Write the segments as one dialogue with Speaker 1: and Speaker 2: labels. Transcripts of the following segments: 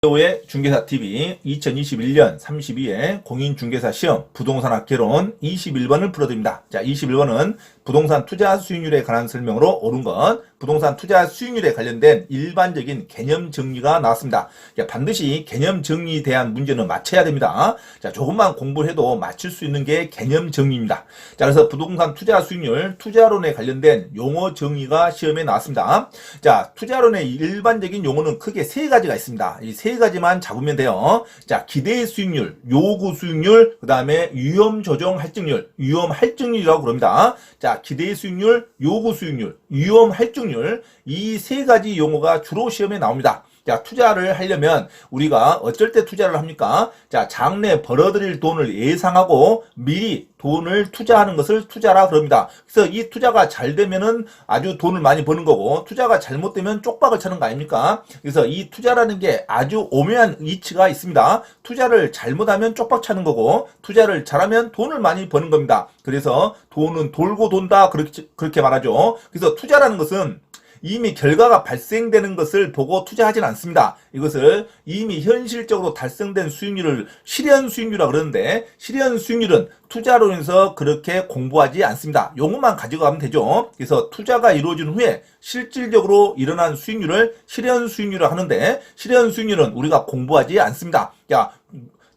Speaker 1: 의 중개사TV 2021년 32회 공인중개사 시험 부동산 학개론 21번을 풀어드립니다. 자, 21번은 부동산 투자 수익률에 관한 설명으로 옳은 것, 부동산 투자 수익률에 관련된 일반적인 개념 정리가 나왔습니다. 반드시 개념 정리에 대한 문제는 맞춰야 됩니다. 자, 조금만 공부를 해도 맞출 수 있는 게 개념 정리입니다. 자, 그래서 부동산 투자 수익률, 투자론에 관련된 용어 정의가 시험에 나왔습니다. 자, 투자론의 일반적인 용어는 크게 세 가지가 있습니다. 이 세 가지만 잡으면 돼요. 자, 기대 수익률, 요구 수익률, 그 다음에 위험 조정 할증률, 위험 할증률이라고 그럽니다. 자, 기대 수익률, 요구 수익률, 위험 할증률, 이 세 가지 용어가 주로 시험에 나옵니다. 자, 투자를 하려면 우리가 어쩔 때 투자를 합니까? 자, 장래 벌어들일 돈을 예상하고 미리 돈을 투자하는 것을 투자라 그럽니다. 그래서 이 투자가 잘 되면은 아주 돈을 많이 버는 거고, 투자가 잘못되면 쪽박을 차는 거 아닙니까? 그래서 이 투자라는 게 아주 오묘한 이치가 있습니다. 투자를 잘못하면 쪽박 차는 거고, 투자를 잘하면 돈을 많이 버는 겁니다. 그래서 돈은 돌고 돈다, 그렇게 말하죠. 그래서 투자라는 것은 이미 결과가 발생되는 것을 보고 투자하진 않습니다. 이것을 이미 현실적으로 달성된 수익률을 실현 수익률이라고 그러는데, 실현 수익률은 투자론에서 그렇게 공부하지 않습니다. 용어만 가지고 가면 되죠. 그래서 투자가 이루어진 후에 실질적으로 일어난 수익률을 실현 수익률이라고 하는데, 실현 수익률은 우리가 공부하지 않습니다. 야,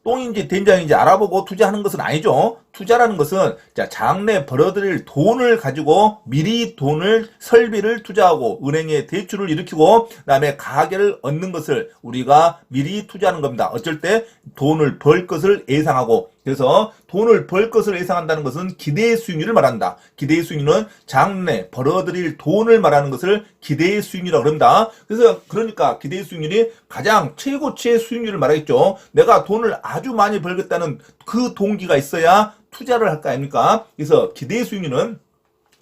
Speaker 1: 똥인지 된장인지 알아보고 투자하는 것은 아니죠. 투자라는 것은 자, 장래 벌어들일 돈을 가지고 미리 돈을 설비를 투자하고 은행에 대출을 일으키고 그다음에 가계를 얻는 것을 우리가 미리 투자하는 겁니다. 어쩔 때 돈을 벌 것을 예상하고, 그래서 돈을 벌 것을 예상한다는 것은 기대 수익률을 말한다. 기대 수익률은 장래 벌어들일 돈을 말하는 것을 기대 수익률이라고 합니다. 그래서 그러니까 기대 수익률이 가장 최고치의 수익률을 말하겠죠. 내가 돈을 아주 많이 벌겠다는 그 동기가 있어야 투자를 할 거 아닙니까? 그래서 기대 수익률은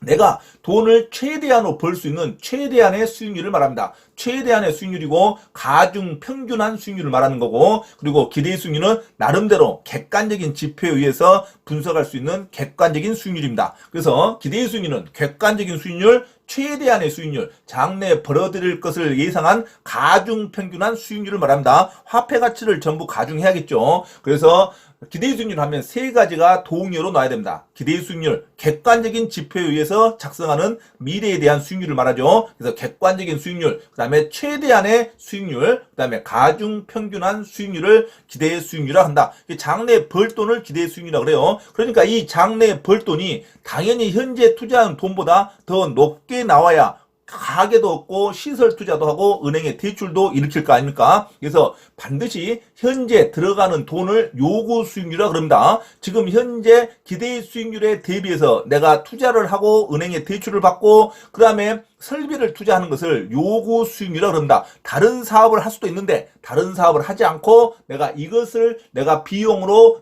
Speaker 1: 내가 돈을 최대한으로 벌 수 있는 최대한의 수익률을 말합니다. 최대한의 수익률이고 가중 평균한 수익률을 말하는 거고, 그리고 기대 수익률은 나름대로 객관적인 지표에 의해서 분석할 수 있는 객관적인 수익률입니다. 그래서 기대 수익률은 객관적인 수익률, 최대한의 수익률, 장래 벌어들일 것을 예상한 가중 평균한 수익률을 말합니다. 화폐 가치를 전부 가중해야겠죠. 그래서 기대 수익률 하면 세 가지가 동의어로 나와야 됩니다. 기대 수익률, 객관적인 지표에 의해서 작성하는 미래에 대한 수익률을 말하죠. 그래서 객관적인 수익률, 그 다음에 최대한의 수익률, 그 다음에 가중 평균한 수익률을 기대 수익률이라고 한다. 장래 벌 돈을 기대 수익률이라고 그래요. 그러니까 이 장래 벌 돈이 당연히 현재 투자한 돈보다 더 높게 나와야 가게도 없고 시설 투자도 하고 은행에 대출도 일으킬 거 아닙니까? 그래서 반드시 현재 들어가는 돈을 요구 수익률이라고 그럽니다. 지금 현재 기대 수익률에 대비해서 내가 투자를 하고 은행에 대출을 받고 그 다음에 설비를 투자하는 것을 요구 수익률이라고 그럽니다. 다른 사업을 할 수도 있는데 다른 사업을 하지 않고 내가 이것을 내가 비용으로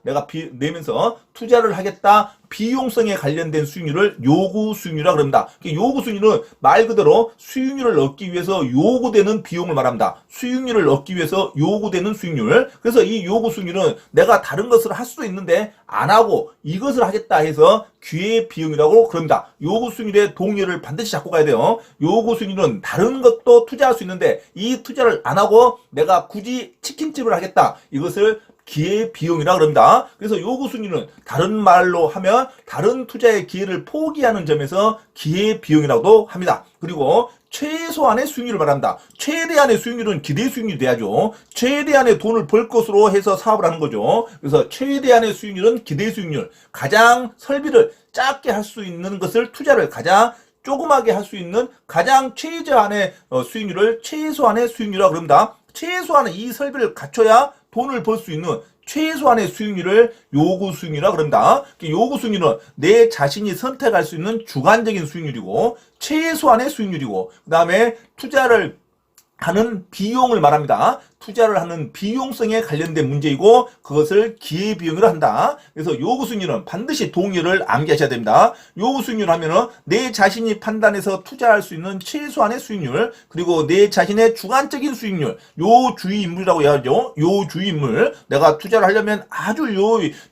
Speaker 1: 내면서 투자를 하겠다. 비용성에 관련된 수익률을 요구 수익률이라고 그럽니다. 요구 수익률은 말 그대로 수익률을 얻기 위해서 요구되는 비용을 말합니다. 수익률을 얻기 위해서 요구되는 수익률. 그래서 이 요구 수익률은 내가 다른 것을 할 수도 있는데 안 하고 이것을 하겠다 해서 기회 비용이라고 그럽니다. 요구 수익률의 동의어를 반드시 잡고 가야 돼요. 요구 수익률은 다른 것도 투자할 수 있는데 이 투자를 안 하고 내가 굳이 치킨집을 하겠다. 이것을 기회 비용이라 그럽니다. 그래서 요구 수익률은 다른 말로 하면 다른 투자의 기회를 포기하는 점에서 기회 비용이라고도 합니다. 그리고 최소한의 수익률을 말합니다. 최대한의 수익률은 기대 수익률이 돼야죠. 최대한의 돈을 벌 것으로 해서 사업을 하는 거죠. 그래서 최대한의 수익률은 기대 수익률. 가장 설비를 작게 할 수 있는 것을 투자를 가장 조그맣게 할 수 있는 가장 최저한의 수익률을 최소한의 수익률이라고 그럽니다. 최소한의 이 설비를 갖춰야 돈을 벌 수 있는 최소한의 수익률을 요구 수익률이라고 그럽니다. 요구 수익률은 내 자신이 선택할 수 있는 주관적인 수익률이고 최소한의 수익률이고 그 다음에 투자를 하는 비용을 말합니다. 투자를 하는 비용성에 관련된 문제이고 그것을 기회비용으로 한다. 그래서 요구 수익률은 반드시 동의어를 암기하셔야 됩니다. 요구 수익률 하면은 내 자신이 판단해서 투자할 수 있는 최소한의 수익률, 그리고 내 자신의 주관적인 수익률, 요주의 인물이라고 해야죠. 요주의 인물. 내가 투자를 하려면 아주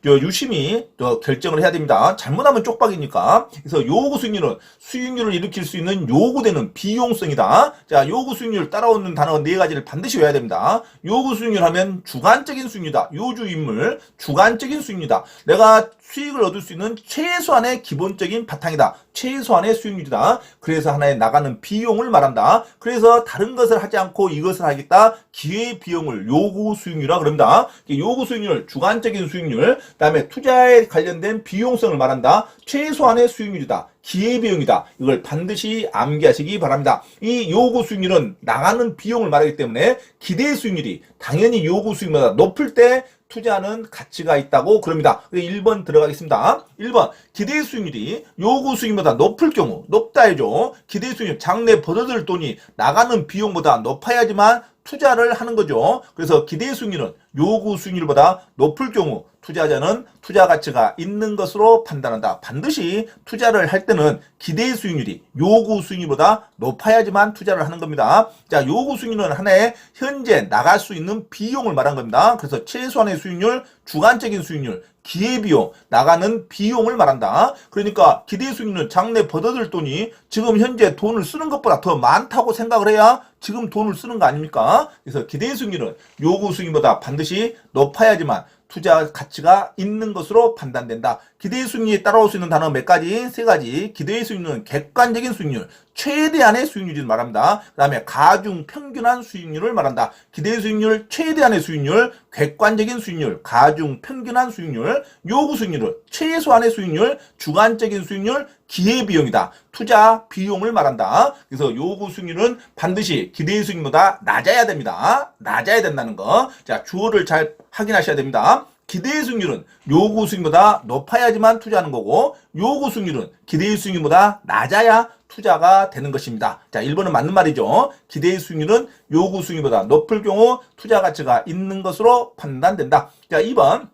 Speaker 1: 유심히 결정을 해야 됩니다. 잘못하면 쪽박이니까. 그래서 요구 수익률은 수익률을 일으킬 수 있는 요구되는 비용성이다. 자, 요구 수익률 따라오는 따라오는 단어 네 가지를 반드시 외워야 됩니다. 요구 수익률 하면 주관적인 수익률이다. 요주 인물, 주관적인 수익률이다. 내가 수익을 얻을 수 있는 최소한의 기본적인 바탕이다. 최소한의 수익률이다. 그래서 하나에 나가는 비용을 말한다. 그래서 다른 것을 하지 않고 이것을 하겠다. 기회 비용을 요구 수익률이라고 그럽니다. 요구 수익률, 주관적인 수익률, 그다음에 투자에 관련된 비용성을 말한다. 최소한의 수익률이다. 기회비용이다. 이걸 반드시 암기하시기 바랍니다. 이 요구 수익률은 나가는 비용을 말하기 때문에 기대 수익률이 당연히 요구 수익률보다 높을 때 투자는 가치가 있다고 그럽니다. 1번 들어가겠습니다. 1번 기대 수익률이 요구 수익률보다 높을 경우, 높다 해죠. 기대 수익률, 장래 벌어들 돈이 나가는 비용보다 높아야지만 투자를 하는 거죠. 그래서 기대 수익률은 요구 수익률보다 높을 경우 투자자는 투자 가치가 있는 것으로 판단한다. 반드시 투자를 할 때는 기대 수익률이 요구 수익률보다 높아야지만 투자를 하는 겁니다. 자, 요구 수익률은 하나의 현재 나갈 수 있는 비용을 말한 겁니다. 그래서 최소한의 수익률, 주관적인 수익률, 기회비용, 나가는 비용을 말한다. 그러니까 기대 수익률은 장래 벌어들 돈이 지금 현재 돈을 쓰는 것보다 더 많다고 생각을 해야 지금 돈을 쓰는 거 아닙니까? 그래서 기대 수익률은 요구 수익률보다 반드시 높아야지만 투자 가치가 있는 것으로 판단된다. 기대 수익률에 따라올 수 있는 단어 몇 가지? 세 가지. 기대 수익률은 객관적인 수익률, 최대한의 수익률을 말합니다. 그 다음에 가중 평균한 수익률을 말한다. 기대 수익률, 최대한의 수익률, 객관적인 수익률, 가중 평균한 수익률, 요구 수익률은 최소한의 수익률, 주관적인 수익률, 기회비용이다. 투자 비용을 말한다. 그래서 요구 수익률은 반드시 기대 수익률보다 낮아야 됩니다. 낮아야 된다는 거. 자, 주어를 잘 확인하셔야 됩니다. 기대 수익률은 요구 수익률보다 높아야지만 투자하는 거고, 요구 수익률은 기대 수익률보다 낮아야 투자가 되는 것입니다. 자, 1번은 맞는 말이죠. 기대 수익률은 요구 수익률보다 높을 경우 투자 가치가 있는 것으로 판단된다. 자, 2번.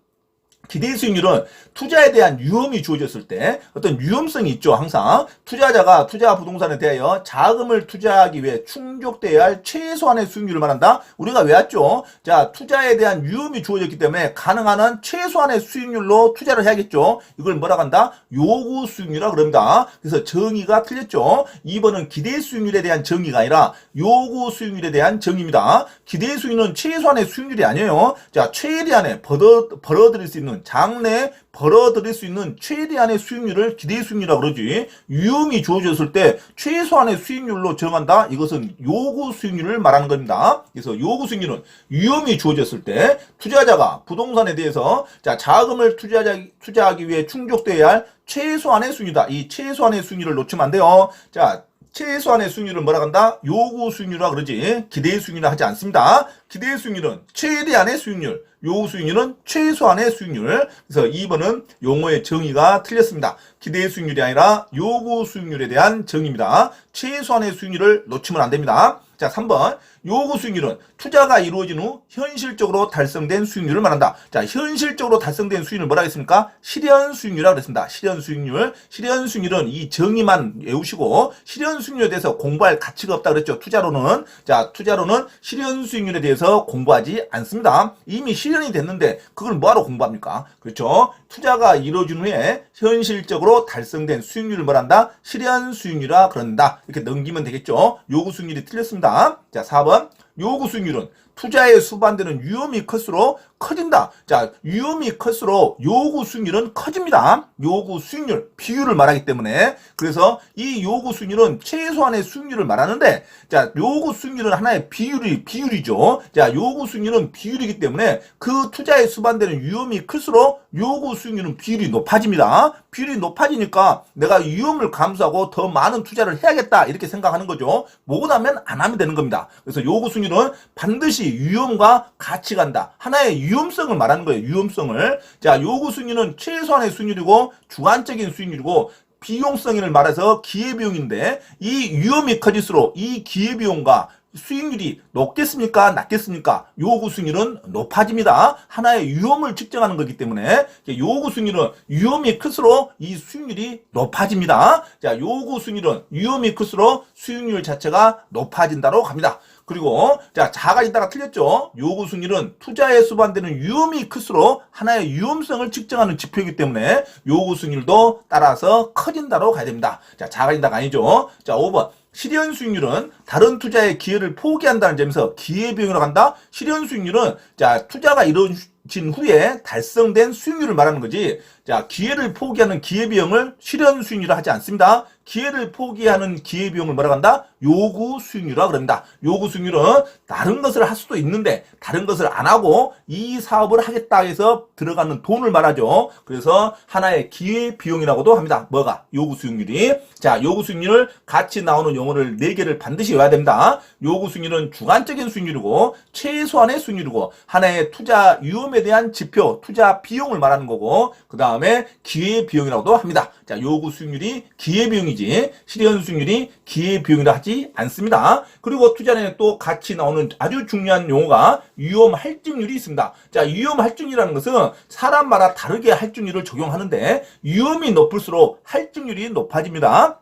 Speaker 1: 기대 수익률은 투자에 대한 위험이 주어졌을 때 어떤 위험성이 있죠. 항상 투자자가 투자 부동산에 대하여 자금을 투자하기 위해 충족되어야 할 최소한의 수익률을 말한다. 우리가 외웠죠. 자, 투자에 대한 위험이 주어졌기 때문에 가능한 한 최소한의 수익률로 투자를 해야겠죠. 이걸 뭐라고 한다? 요구 수익률이라고 그럽니다. 그래서 정의가 틀렸죠. 2번은 기대 수익률에 대한 정의가 아니라 요구 수익률에 대한 정의입니다. 기대 수익률은 최소한의 수익률이 아니에요. 자, 최대한의 벌어들일 수 있는 장래에 벌어들일 수 있는 최대한의 수익률을 기대 수익률이라고 그러지. 위험이 주어졌을 때 최소한의 수익률로 정한다. 이것은 요구 수익률을 말하는 겁니다. 그래서 요구 수익률은 위험이 주어졌을 때 투자자가 부동산에 대해서 자, 자금을 투자하기 위해 충족되어야 할 최소한의 수익률이다. 이 최소한의 수익률을 놓치면 안 돼요. 자, 최소한의 수익률을 뭐라고 한다? 요구 수익률이라 그러지. 기대 수익률을 하지 않습니다. 기대 수익률은 최대한의 수익률, 요구 수익률은 최소한의 수익률. 그래서 2번은 용어의 정의가 틀렸습니다. 기대 수익률이 아니라 요구 수익률에 대한 정의입니다. 최소한의 수익률을 놓치면 안 됩니다. 자, 3번. 요구 수익률은 투자가 이루어진 후 현실적으로 달성된 수익률을 말한다. 자, 현실적으로 달성된 수익률을 뭐라 했습니까? 실현 수익률이라고 그랬습니다. 실현 수익률. 실현 수익률은 이 정의만 외우시고 실현 수익률에 대해서 공부할 가치가 없다 그랬죠. 투자로는. 자, 투자로는 실현 수익률에 대해서 공부하지 않습니다. 이미 실현이 됐는데 그걸 뭐하러 공부합니까? 그렇죠. 투자가 이루어진 후에 현실적으로 달성된 수익률을 말한다. 실현 수익률이라 그런다. 이렇게 넘기면 되겠죠. 요구 수익률이 틀렸습니다. 자, 4번. 요구 수익률은 투자에 수반되는 위험이 클수록 커진다. 자, 위험이 클수록 요구 수익률은 커집니다. 요구 수익률, 비율을 말하기 때문에. 그래서 이 요구 수익률은 최소한의 수익률을 말하는데, 자, 요구 수익률은 하나의 비율이죠. 자, 요구 수익률은 비율이기 때문에 그 투자에 수반되는 위험이 클수록 요구 수익률은 비율이 높아집니다. 비율이 높아지니까 내가 위험을 감수하고 더 많은 투자를 해야겠다. 이렇게 생각하는 거죠. 못하면 안 하면 되는 겁니다. 그래서 요구 수익률은 반드시 위험과 같이 간다. 하나의 위험성을 말하는 거예요. 위험성을. 자, 요구 수익률은 최소한의 수익률이고 주관적인 수익률이고 비용성을 말해서 기회비용인데 이 위험이 커질수록 이 기회비용과 수익률이 높겠습니까? 낮겠습니까? 요구 수익률은 높아집니다. 하나의 위험을 측정하는 거기 때문에 요구 수익률은 위험이 클수록 이 수익률이 높아집니다. 자, 요구 수익률은 위험이 클수록 수익률 자체가 높아진다고 합니다. 그리고 자, 자가 있다가 틀렸죠. 요구 수익률은 투자에 수반되는 위험이 클수록 하나의 위험성을 측정하는 지표이기 때문에 요구 수익률도 따라서 커진다로 가야 됩니다. 자, 자가 있다가 아니죠. 자, 5번. 실현 수익률은 다른 투자의 기회를 포기한다는 점에서 기회비용이라고 한다. 실현 수익률은 자 투자가 이루어진 후에 달성된 수익률을 말하는 거지. 자 기회를 포기하는 기회비용을 실현 수익률이라 하지 않습니다. 기회를 포기하는 기회비용을 뭐라고 한다? 요구 수익률이라고 그럽니다. 요구 수익률은 다른 것을 할 수도 있는데 다른 것을 안 하고 이 사업을 하겠다 해서 들어가는 돈을 말하죠. 그래서 하나의 기회비용이라고도 합니다. 뭐가? 요구 수익률이. 자 요구 수익률을 같이 나오는 용어를 4개를 반드시 외워야 됩니다. 요구 수익률은 주관적인 수익률이고 최소한의 수익률이고 하나의 투자 위험에 대한 지표, 투자 비용을 말하는 거고 그 다음에 기회비용이라고도 합니다. 자 요구 수익률이 기회비용이지 실현 수익률이 기회비용이라 하지 않습니다. 그리고 투자는 또 같이 나오는 아주 중요한 용어가 위험 할증률이 있습니다. 자 위험 할증률이라는 것은 사람마다 다르게 할증률을 적용하는데 위험이 높을수록 할증률이 높아집니다.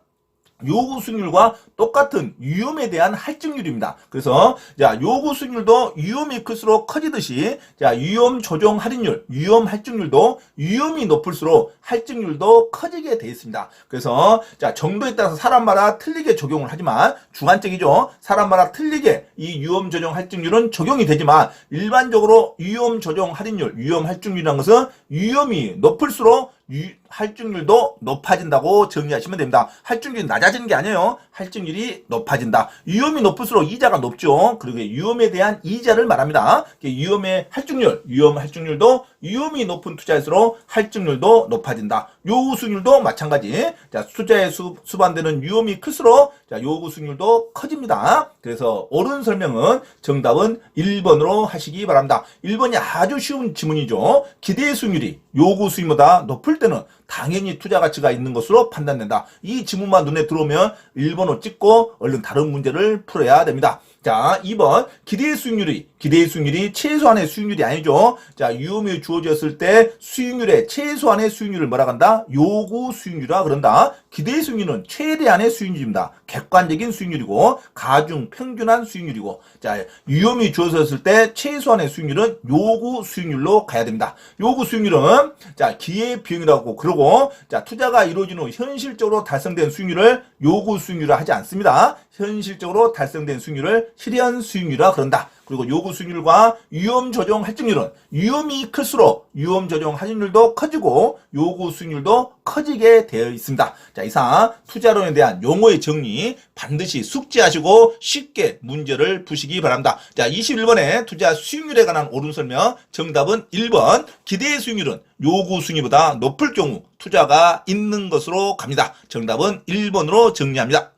Speaker 1: 요구 수익률과 똑같은 위험에 대한 할증률입니다. 그래서 자 요구 수익률도 위험이 클수록 커지듯이 자 위험 조정 할인율, 위험 할증률도 위험이 높을수록 할증률도 커지게 되어 있습니다. 그래서 자 정도에 따라서 사람마다 틀리게 적용을 하지만 주관적이죠. 사람마다 틀리게 이 위험 조정 할증률은 적용이 되지만 일반적으로 위험 조정 할인율, 위험 할증률이라는 것은 위험이 높을수록 할증률도 높아진다고 정리하시면 됩니다. 할증률이 낮아지는 게 아니에요. 할증률이 높아진다. 위험이 높을수록 이자가 높죠. 그리고 위험에 대한 이자를 말합니다. 위험의 할증률, 위험 할증률도 위험이 높은 투자일수록 할증률도 높아진다. 요구 수익률도 마찬가지. 자, 투자에 수반되는 위험이 클수록 자, 요구 수익률도 커집니다. 그래서 옳은 설명은 정답은 1번으로 하시기 바랍니다. 1번이 아주 쉬운 지문이죠. 기대 수익률이 요구 수익보다 높을 때는 당연히 투자 가치가 있는 것으로 판단된다. 이 지문만 눈에 들어오면 1번으로 찍고 얼른 다른 문제를 풀어야 됩니다. 자, 2번 기대 수익률이 최소한의 수익률이 아니죠. 자, 위험이 주어졌을 때 수익률의 최소한의 수익률을 뭐라고 한다? 요구 수익률이라 그런다. 기대 수익률은 최대한의 수익률입니다. 객관적인 수익률이고 가중 평균한 수익률이고 자, 위험이 주어졌을 때 최소한의 수익률은 요구 수익률로 가야 됩니다. 요구 수익률은 자, 기회 비용이라고 그러고 자, 투자가 이루어진 후 현실적으로 달성된 수익률을 요구 수익률이라 하지 않습니다. 현실적으로 달성된 수익률을 실현 수익률이라 그런다. 그리고 요구 수익률과 위험 조정 할증률은 위험이 클수록 위험 조정 할증률도 커지고 요구 수익률도 커지게 되어 있습니다. 자, 이상 투자론에 대한 용어의 정리 반드시 숙지하시고 쉽게 문제를 푸시기 바랍니다. 자, 21번에 투자 수익률에 관한 옳은 설명 정답은 1번 기대 수익률은 요구 수익률보다 높을 경우 투자가 있는 것으로 갑니다. 정답은 1번으로 정리합니다.